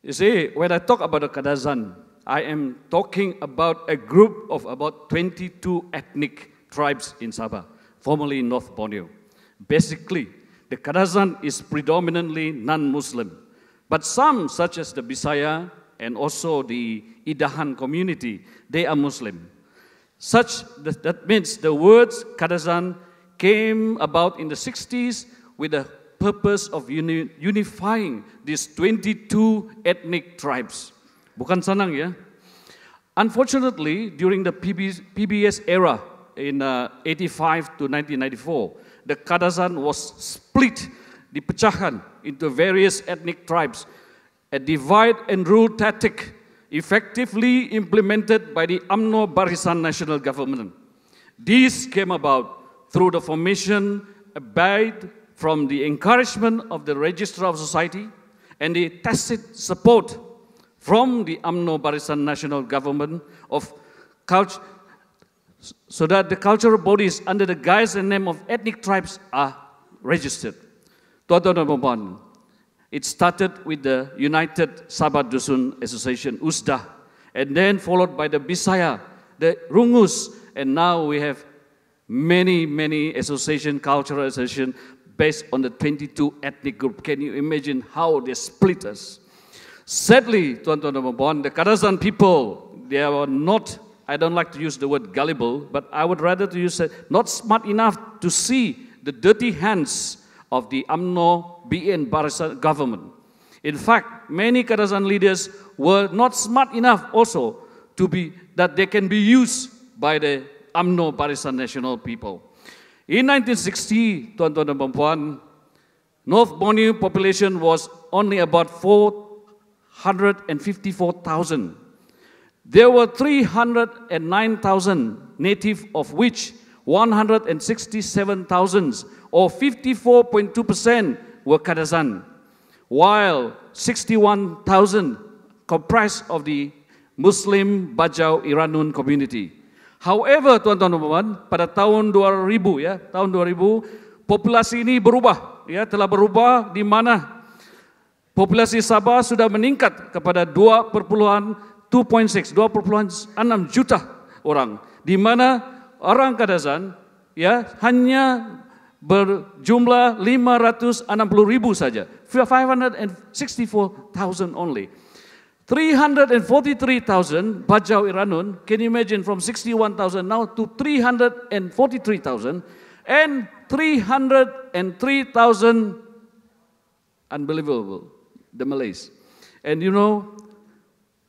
You see, when I talk about the Kadazan, I am talking about a group of about 22 ethnic tribes in Sabah, formerly in North Borneo. Basically, the Kadazan is predominantly non-Muslim, but some, such as the Bisaya and also the Idahan community, they are Muslim. That means the words Kadazan came about in the 60s with the purpose of unifying these 22 ethnic tribes. Bukan senang ya. Unfortunately, during the PBS era in 85 to 1994, the Kadazan was split, dipecahkan into various ethnic tribes, a divide and rule tactic effectively implemented by the UMNO Barisan National Government. This came about through the formation, from the encouragement of the Registrar of Society and the tacit support from the UMNO Barisan National Government of culture, so that the cultural bodies under the guise and name of ethnic tribes are registered. Tuan-tuan, it started with the United Sabah Dusun Association, USDA, and then followed by the Bisaya, the Rungus, and now we have many cultural association based on the 22 ethnic group. Can you imagine how they split us? Sadly, tuan-tuan dan puan, the Kadazan people, they are not, I don't like to use the word gullible, but I would rather to use it, not smart enough to see the dirty hands of the UMNO BN Barisan government. In fact, many Kadazan leaders were not smart enough also to be, that they can be used by the UMNO Barisan National people. In 1960, tuan-tuan dan puan, North Borneo population was only about 454,000. There were 309,000 native, of which 167,000 or 54.2% were Kadazan, while 61,000 comprised of the Muslim Bajau Iranun community. However, tuan-tuan dan puan, pada tahun 2000 ya, tahun 2000 populasi ini berubah ya, telah berubah di mana populasi Sabah sudah meningkat kepada 2.6 juta orang, di mana orang Kadazan ya hanya berjumlah 560,000 saja, 564,000 only. 343,000 Bajau Iranun, can you imagine, from 61,000 now to 343,000, and 303,000, unbelievable, the Malays. And you know,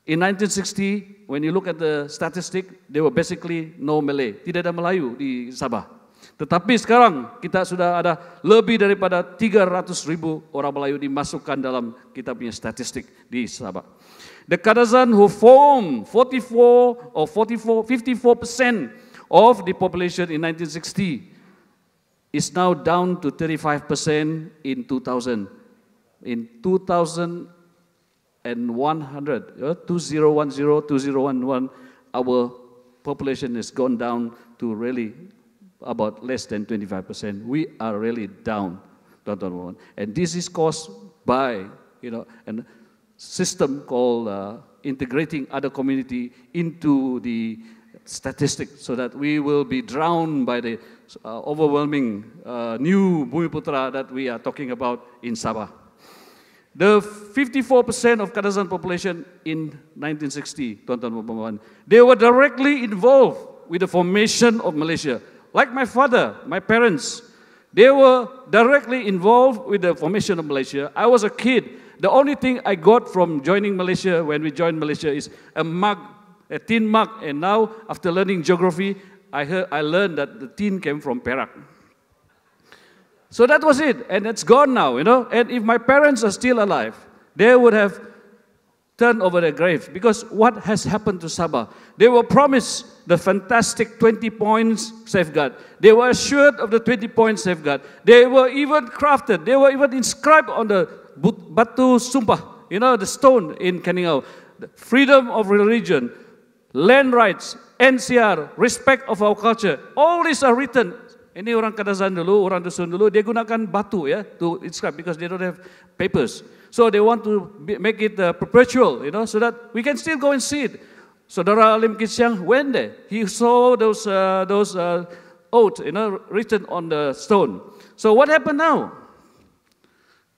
in 1960, when you look at the statistic, there were basically no Malay, tidak ada Melayu di Sabah. Tetapi sekarang kita sudah ada lebih daripada 300,000 orang Melayu dimasukkan dalam kita punya statistik di Sabah. The Kadazan, who form 54% of the population in 1960, is now down to 35% in 2000. In 2010, 2011, our population has gone down to really about less than 25%. We are really down, and this is caused by, a system called integrating other community into the statistics, so that we will be drowned by the overwhelming new Bumiputra that we are talking about in Sabah. The 54% of Kadazan population in 1960, they were directly involved with the formation of Malaysia. Like my father, my parents, they were directly involved with the formation of Malaysia. I was a kid. The only thing I got from joining Malaysia, when we joined Malaysia, is a mug, a tin mug. And now, after learning geography, I learned that the tin came from Perak. So that was it, and it's gone now, And if my parents are still alive, they would have turned over their grave, because what has happened to Sabah? They were promised the fantastic 20 points safeguard. They were assured of the 20 points safeguard. They were even crafted. They were even inscribed on the Batu Sumpah, the stone in Keningau. The freedom of religion, land rights, NCR, respect of our culture. All these are written. Ini orang Kadazan dulu, orang Dusun dulu, dia gunakan batu ya to inscribe, because they don't have papers. So they want to make it perpetual, so that we can still go and see it. Saudara Lim Kit Siang went there. He saw those oaths, written on the stone. So what happened now?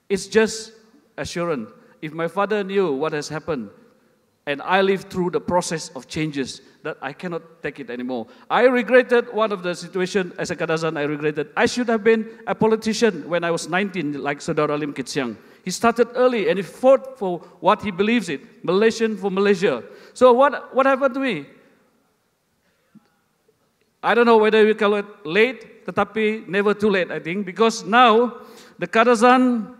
It's just assurance. If my father knew what has happened, and I lived through the process of changes, that I cannot take it anymore. I regretted one of the situations as a Kadazan. I regretted I should have been a politician when I was 19, like Saudara Lim Kit Siang. He started early and he fought for what he believes in, Malaysian for Malaysia. So what happened to me? I don't know whether we call it late, tetapi never too late, I think, because now the Kadazan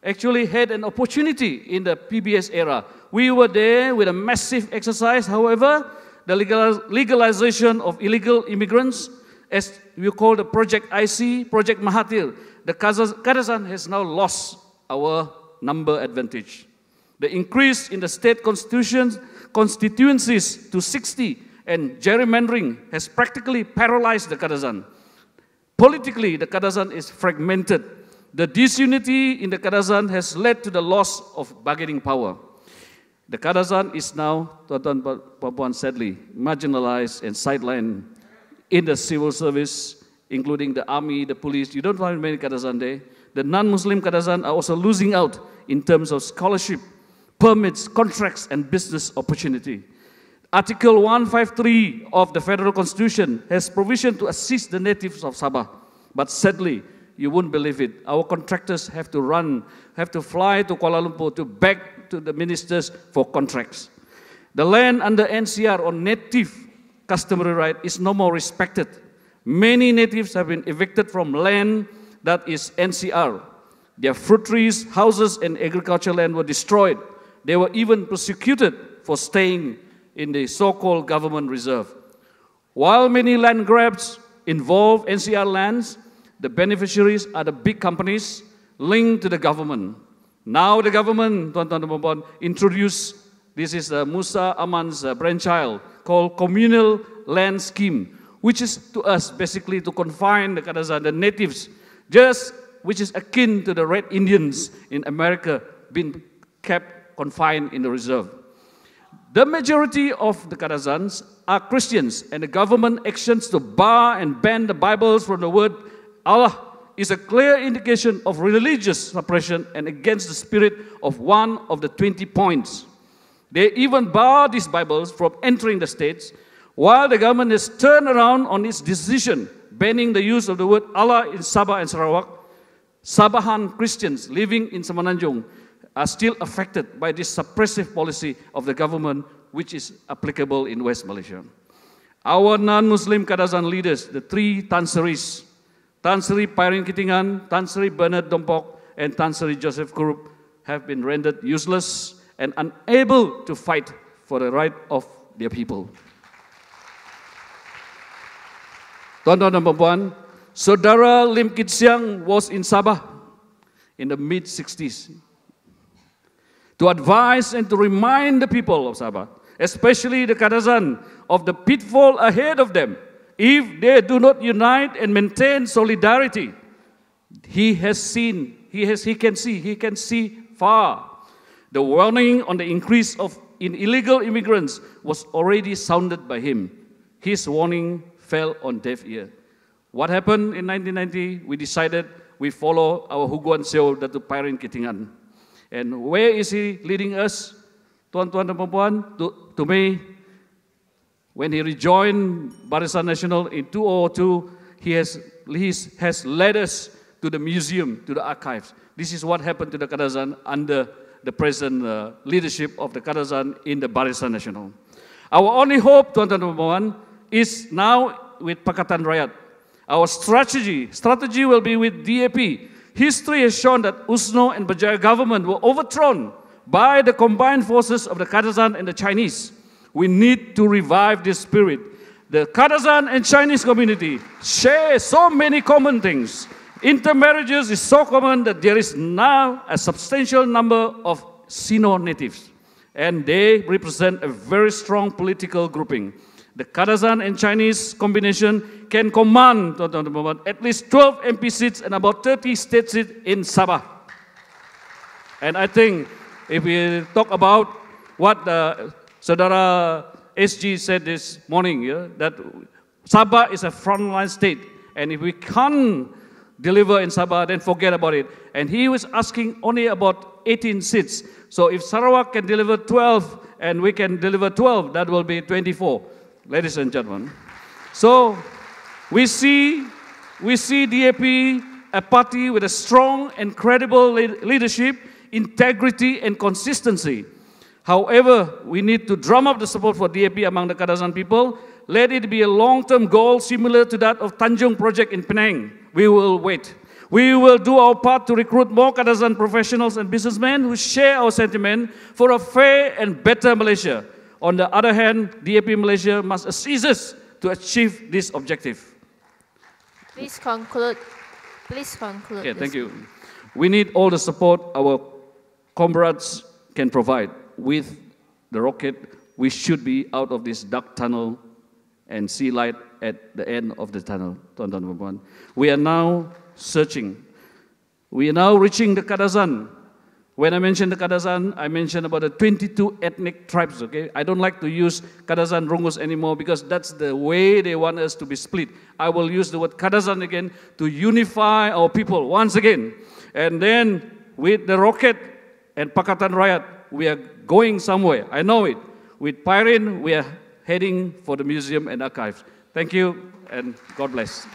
actually had an opportunity in the PBS era. We were there with a massive exercise. However, the legalization of illegal immigrants, as we call the Project IC, Project Mahathir, the Kadazan has now lost our number advantage. The increase in the state constituencies to 60 and gerrymandering has practically paralyzed the Kadazan. Politically, the Kadazan is fragmented. The disunity in the Kadazan has led to the loss of bargaining power. The Kadazan is now, Tuan-Tuan Puan-Puan, sadly, marginalized and sidelined in the civil service, including the army, the police. You don't find many Kadazan there. The non-Muslim Kadazan are also losing out in terms of scholarship, permits, contracts, and business opportunity. Article 153 of the Federal Constitution has provision to assist the natives of Sabah. But sadly, you won't believe it, our contractors have to fly to Kuala Lumpur to beg to the ministers for contracts. The land under NCR on native customary right is no more respected. Many natives have been evicted from land that is NCR. Their fruit trees, houses, and agricultural land were destroyed. They were even prosecuted for staying in the so-called government reserve. While many land grabs involve NCR lands, the beneficiaries are the big companies linked to the government. Now the government, Tuan-Tuan dan Puan-Puan, introduced, this is Musa Aman's brainchild, called Communal Land Scheme, which is to us basically to confine the Kadazan, the natives, just which is akin to the Red Indians in America being kept confined in the reserve. The majority of the Kadazans are Christians, and the government actions to bar and ban the Bibles from the word Allah is a clear indication of religious suppression and against the spirit of one of the 20 points. They even bar these Bibles from entering the states, while the government has turned around on its decision, banning the use of the word Allah in Sabah and Sarawak. Sabahan Christians living in Semenanjung are still affected by this suppressive policy of the government, which is applicable in West Malaysia. Our non-Muslim Kadazan leaders, the three Tan Seris, Tan Sri Pairin Kitingan, Tan Sri Bernard Dompok, and Tan Sri Joseph Kurup, have been rendered useless and unable to fight for the right of their people. Tuan-tuan dan puan-puan, Saudara Lim Kit Siang was in Sabah in the mid-60s to advise and to remind the people of Sabah, especially the Kadazan, of the pitfall ahead of them if they do not unite and maintain solidarity. He can see far. The warning on the increase in illegal immigrants was already sounded by him. His warning fell on deaf ear. What happened in 1990? We decided we follow our Huguan Seo, Datu Pairin Kitingan. And where is he leading us? Tuan-tuan dan puan-puan, to me, when he rejoined Barisan Nasional in 2002, he has led us to the museum, to the archives. This is what happened to the Kadazan under the present leadership of the Kadazan in the Barisan Nasional. Our only hope, tuan-tuan dan puan-puan, is now with Pakatan Rakyat. Our strategy will be with DAP. History has shown that USNO and Berjaya government were overthrown by the combined forces of the Kadazan and the Chinese. We need to revive this spirit. The Kadazan and Chinese community share so many common things. Intermarriages is so common that there is now a substantial number of Sino natives, and they represent a very strong political grouping. The Kadazan and Chinese combination can command at least 12 MP seats and about 30 state seats in Sabah. And I think if we talk about what Saudara SG said this morning, yeah, that Sabah is a frontline state, and if we can't deliver in Sabah, then forget about it. And he was asking only about 18 seats. So if Sarawak can deliver 12 and we can deliver 12, that will be 24, ladies and gentlemen. So we see DAP a party with a strong and credible leadership, integrity and consistency. However, we need to drum up the support for DAP among the Kadazan people. Let it be a long-term goal similar to that of Tanjung project in Penang. We will wait. We will do our part to recruit more Kadazan professionals and businessmen who share our sentiment for a fair and better Malaysia. On the other hand, DAP Malaysia must assist us to achieve this objective. Please conclude. Please conclude. Okay, thank you. We need all the support our comrades can provide. With the rocket, we should be out of this dark tunnel and see light at the end of the tunnel. We are now searching. We are now reaching the Kadazan. When I mention the Kadazan, I mentioned about the 22 ethnic tribes, okay? I don't like to use Kadazan Rungus anymore because that's the way they want us to be split. I will use the word Kadazan again to unify our people once again. And then with the rocket and Pakatan Rakyat, we are going somewhere. I know it. With Pyrin, we are heading for the museum and archives. Thank you, and God bless.